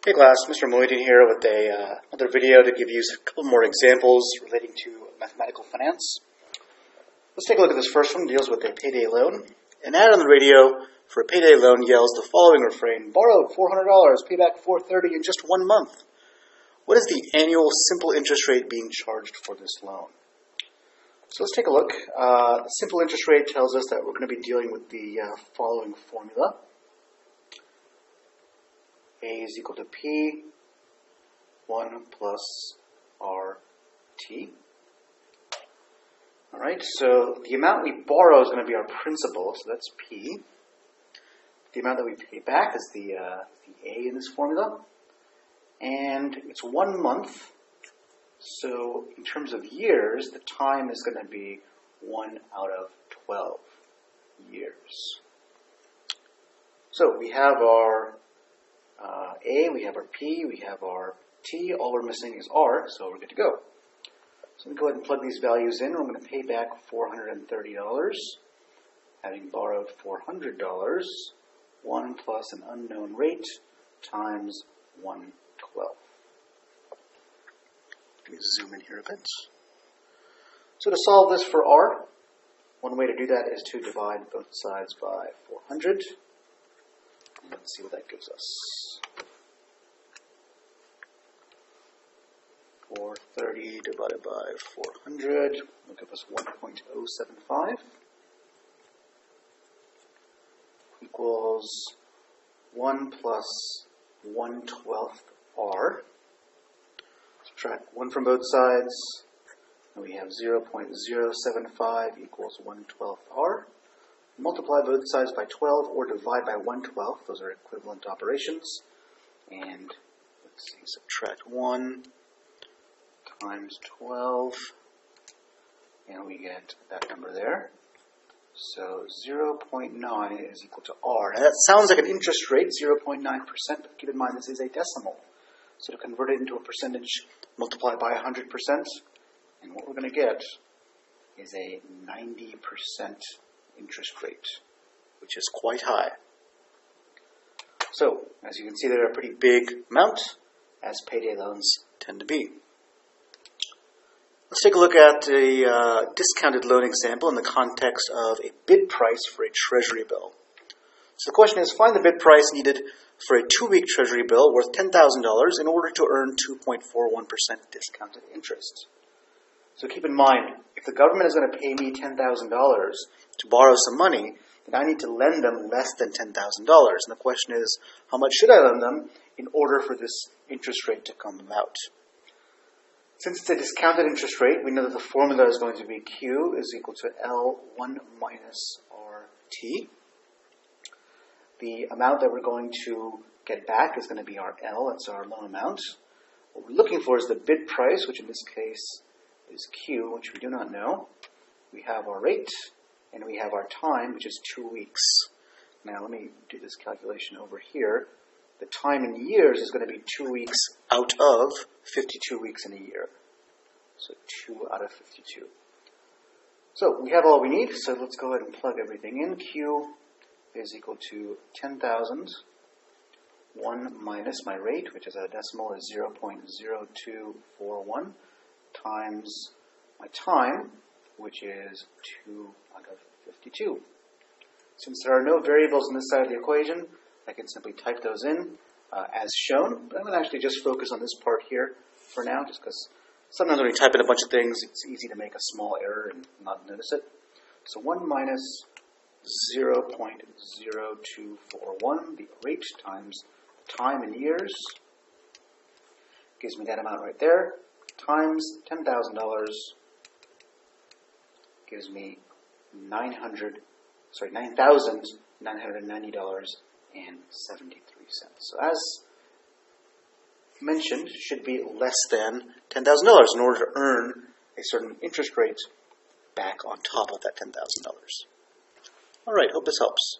Hey class, Mr. Moydin here with another video to give you a couple more examples relating to mathematical finance. Let's take a look at this first one. It deals with a payday loan. An ad on the radio for a payday loan yells the following refrain: borrowed $400, pay back $430 in just 1 month. What is the annual simple interest rate being charged for this loan? So let's take a look. The simple interest rate tells us that we're going to be dealing with the following formula. A is equal to P, 1 plus RT. All right, so the amount we borrow is going to be our principal, so that's P. The amount that we pay back is the A in this formula. And it's 1 month, so in terms of years, the time is going to be 1 out of 12 years. So we have our A, we have our P, we have our T. All we're missing is R, so we're good to go. So I'm going to go ahead and plug these values in. We're going to pay back $430, having borrowed $400, 1 plus an unknown rate times 112. Let me zoom in here a bit. So to solve this for R, one way to do that is to divide both sides by 400. Let's see what that gives us. 430 divided by 400 will give us 1.075 equals 1 plus 1/12 R. Subtract 1 from both sides, and we have 0.075 equals 1/12 R. Multiply both sides by 12 or divide by 1/12. Those are equivalent operations. And let's see, subtract 1 times 12, and we get that number there. So 0.9 is equal to R. Now that sounds like an interest rate, 0.9%, but keep in mind this is a decimal. So to convert it into a percentage, multiply by 100%, and what we're going to get is a 90% interest rate, which is quite high. So, as you can see, they're a pretty big amount, as payday loans tend to be. Let's take a look at a discounted loan example in the context of a bid price for a treasury bill. So the question is, find the bid price needed for a 2-week treasury bill worth $10,000 in order to earn 2.41% discounted interest. So keep in mind, if the government is going to pay me $10,000 to borrow some money, then I need to lend them less than $10,000. And the question is, how much should I lend them in order for this interest rate to come about? Since it's a discounted interest rate, we know that the formula is going to be Q is equal to L1 minus RT. The amount that we're going to get back is going to be our L, that's our loan amount. What we're looking for is the bid price, which in this case is Q, which we do not know. We have our rate, and we have our time, which is 2 weeks. Now let me do this calculation over here. The time in years is going to be 2 weeks out of 52 weeks in a year. So 2 out of 52. So we have all we need, so let's go ahead and plug everything in. Q is equal to 10,000. 1 minus my rate, which is a decimal, is 0.0241, times my time, which is 2 out of 52. Since there are no variables on this side of the equation, I can simply type those in as shown, but I'm going to actually just focus on this part here for now, just because sometimes when you type in a bunch of things, it's easy to make a small error and not notice it. So 1 minus 0.0241, the rate, times time in years, gives me that amount right there, times $10,000, gives me $9,990.73. So as mentioned, should be less than $10,000 in order to earn a certain interest rate back on top of that $10,000. All right, hope this helps.